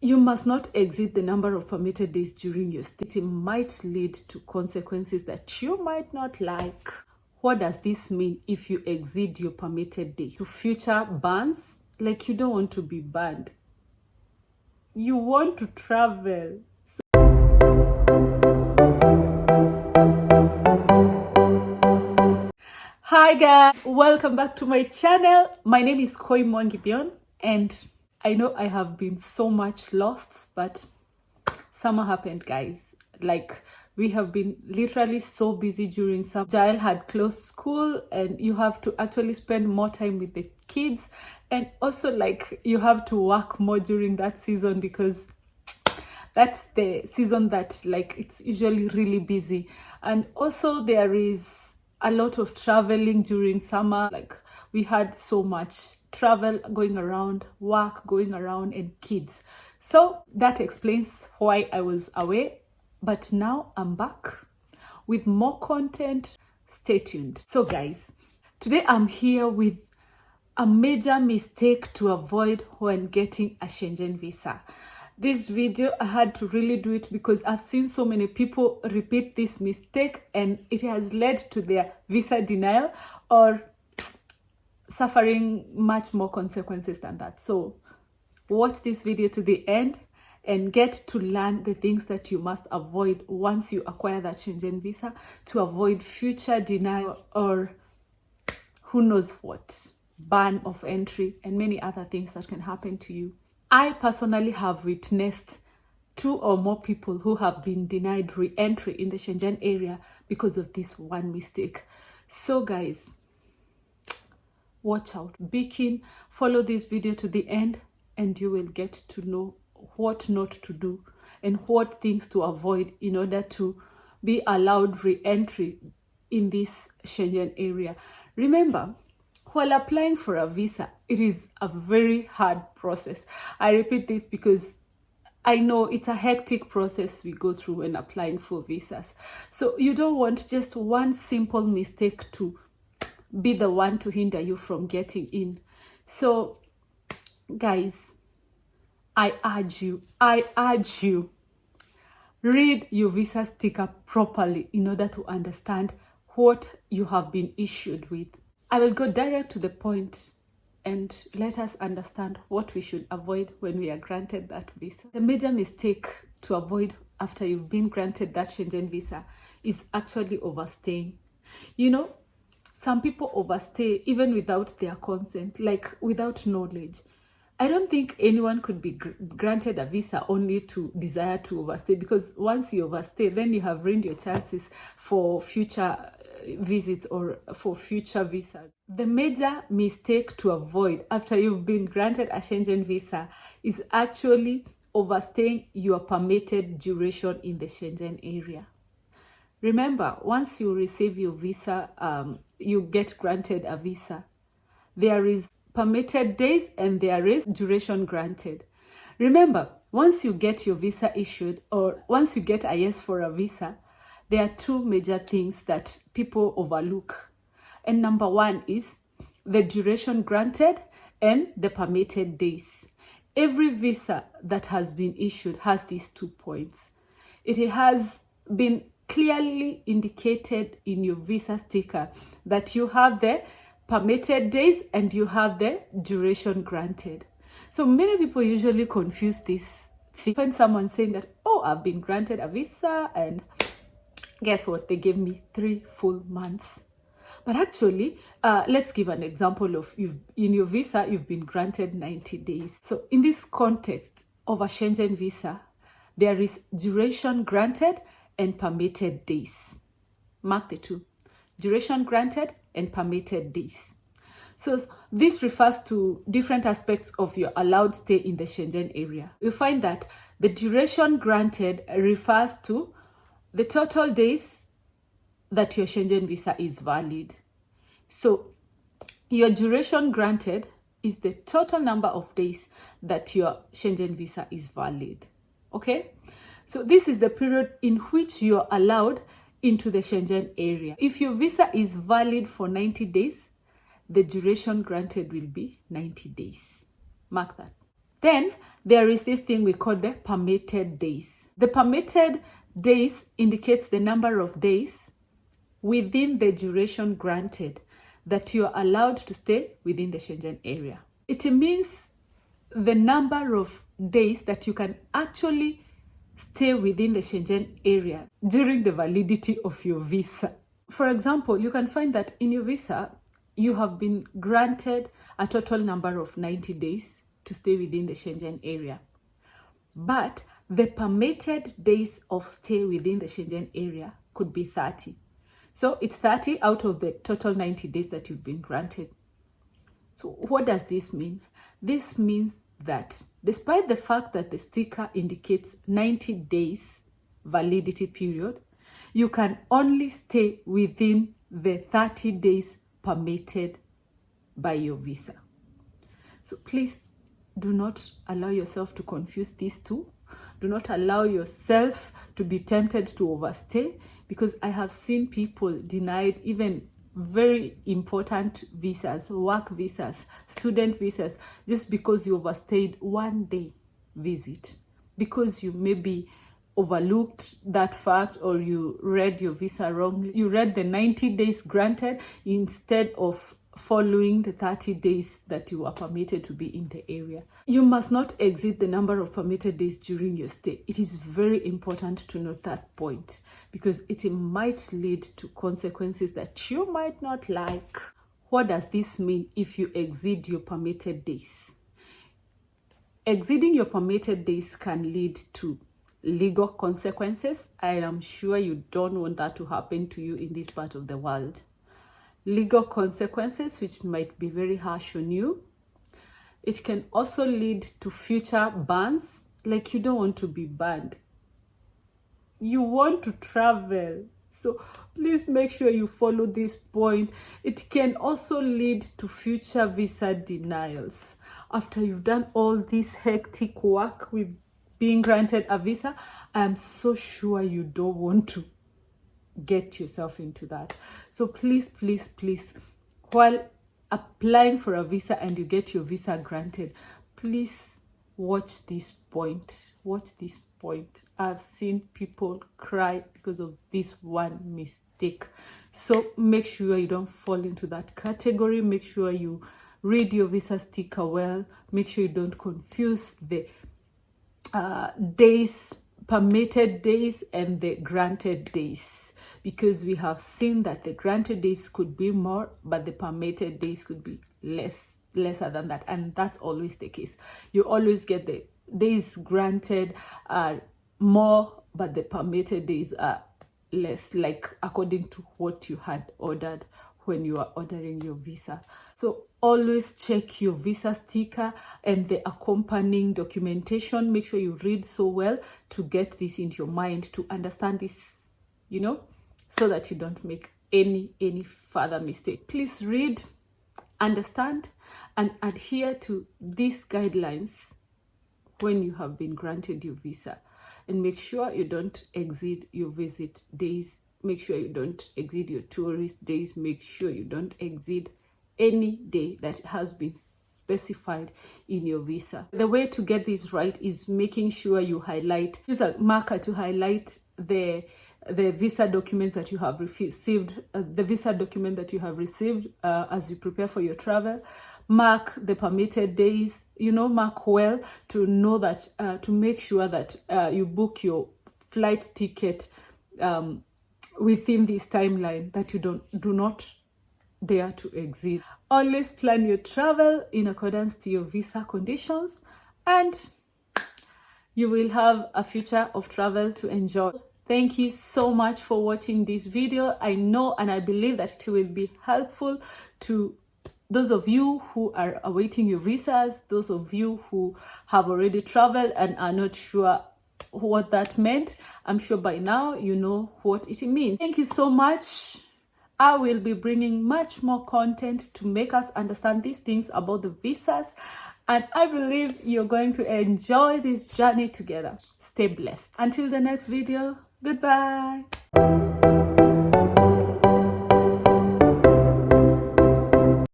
You must not exceed the number of permitted days during your stay. It might lead to consequences that you might not like. What does this mean if you exceed your permitted days? To future bans? Like, you don't want to be banned. You want to travel. Hi guys, welcome back to my channel. My name is Koi Mwangibion, and I know I have been so much lost, but summer happened, guys. Like, we have been literally so busy during summer. Jael had closed school, and you have to actually spend more time with the kids, and also like you have to work more during that season because that's the season that like it's usually really busy. And also there is a lot of traveling during summer. Like, we had so much travel going around, work going around, and kids. So that explains why I was away, but now I'm back with more content. Stay tuned. So guys, today I'm here with a major mistake to avoid when getting a Schengen visa. This video, I had to really do it because I've seen so many people repeat this mistake, and it has led to their visa denial or suffering much more consequences than that. So watch this video to the end and get to learn the things that you must avoid once you acquire that Schengen visa, to avoid future denial or who knows what, ban of entry, and many other things that can happen to you. I personally have witnessed 2 or more people who have been denied re-entry in the Schengen area because of this one mistake. So guys, watch out, be keen, follow this video to the end, and you will get to know what not to do and what things to avoid in order to be allowed re-entry in this Schengen area. Remember, while applying for a visa, it is a very hard process. I repeat this because I know it's a hectic process we go through when applying for visas. So you don't want just one simple mistake to be the one to hinder you from getting in. So guys, I urge you, read your visa sticker properly in order to understand what you have been issued with. I will go direct to the point and let us understand what we should avoid when we are granted that visa. The major mistake to avoid after you've been granted that Schengen visa is actually overstaying. You know, some people overstay even without their consent, like without knowledge. I don't think anyone could be granted a visa only to desire to overstay, because once you overstay, then you have ruined your chances for future visits or for future visas. The major mistake to avoid after you've been granted a Schengen visa is actually overstaying your permitted duration in the Schengen area. Remember, once you receive your visa, you get granted a visa, there is permitted days and there is duration granted. Remember, once you get your visa issued, or once you get a yes for a visa, there are 2 major things that people overlook. And number 1 is the duration granted and the permitted days. Every visa that has been issued has these 2 points. It has been clearly indicated in your visa sticker that you have the permitted days and you have the duration granted. So many people usually confuse this. When someone saying that, oh, I've been granted a visa, and guess what? They gave me 3 full months. But actually, let's give an example of in your visa, you've been granted 90 days. So in this context of a Schengen visa, there is duration granted and permitted days. Mark the 2. Duration granted and permitted days. So this refers to different aspects of your allowed stay in the Schengen area. You find that the duration granted refers to the total days that your Schengen visa is valid. So your duration granted is the total number of days that your Schengen visa is valid. Okay? So this is the period in which you are allowed into the Schengen area. If your visa is valid for 90 days, the duration granted will be 90 days. Mark that. Then there is this thing we call the permitted days. The permitted days indicates the number of days within the duration granted that you are allowed to stay within the Schengen area. It means the number of days that you can actually stay within the Schengen area during the validity of your visa. For example, you can find that in your visa, you have been granted a total number of 90 days to stay within the Schengen area. But the permitted days of stay within the Schengen area could be 30. So it's 30 out of the total 90 days that you've been granted. So what does this mean? This means that despite the fact that the sticker indicates 90 days validity period, you can only stay within the 30 days permitted by your visa. So please do not allow yourself to confuse these two. Do not allow yourself to be tempted to overstay, because I have seen people denied even very important visas, work visas, student visas, just because you overstayed one day visit, because you maybe overlooked that fact, or you read your visa wrong. You read the 90 days granted instead of following the 30 days that you are permitted to be in the area. You must not exceed the number of permitted days during your stay. It is very important to note that point, because it might lead to consequences that you might not like. What does this mean if you exceed your permitted days? Exceeding your permitted days can lead to legal consequences. I am sure you don't want that to happen to you in this part of the world. Legal consequences, which might be very harsh on you. It can also lead to future bans. Like, you don't want to be banned. You want to travel. So please make sure you follow this point. It can also lead to future visa denials. After you've done all this hectic work with being granted a visa, I'm so sure you don't want to get yourself into that. So please, please, please, while applying for a visa and you get your visa granted, please watch this point. Watch this point. I've seen people cry because of this one mistake. So make sure you don't fall into that category. Make sure you read your visa sticker well. Make sure you don't confuse the days, permitted days, and the granted days, because we have seen that the granted days could be more, but the permitted days could be lesser than that, and that's always the case. You always get the days granted are more, but the permitted days are less, like according to what you had ordered when you are ordering your visa. So always check your visa sticker and the accompanying documentation. Make sure you read so well to get this into your mind, to understand this, so that you don't make any further mistake. Please read, understand, and adhere to these guidelines when you have been granted your visa. And make sure you don't exceed your visit days. Make sure you don't exceed your tourist days. Make sure you don't exceed any day that has been specified in your visa. The way to get this right is making sure you use a marker to highlight the visa documents that you have received, the visa document that you have received as you prepare for your travel. Mark the permitted days, mark well to know that, to make sure that you book your flight ticket within this timeline that you do not dare to exceed. Always plan your travel in accordance to your visa conditions, and you will have a future of travel to enjoy. Thank you so much for watching this video. I know and I believe that it will be helpful to those of you who are awaiting your visas, those of you who have already traveled and are not sure what that meant. I'm sure by now you know what it means. Thank you so much. I will be bringing much more content to make us understand these things about the visas, and I believe you're going to enjoy this journey together. Stay blessed. Until the next video, goodbye.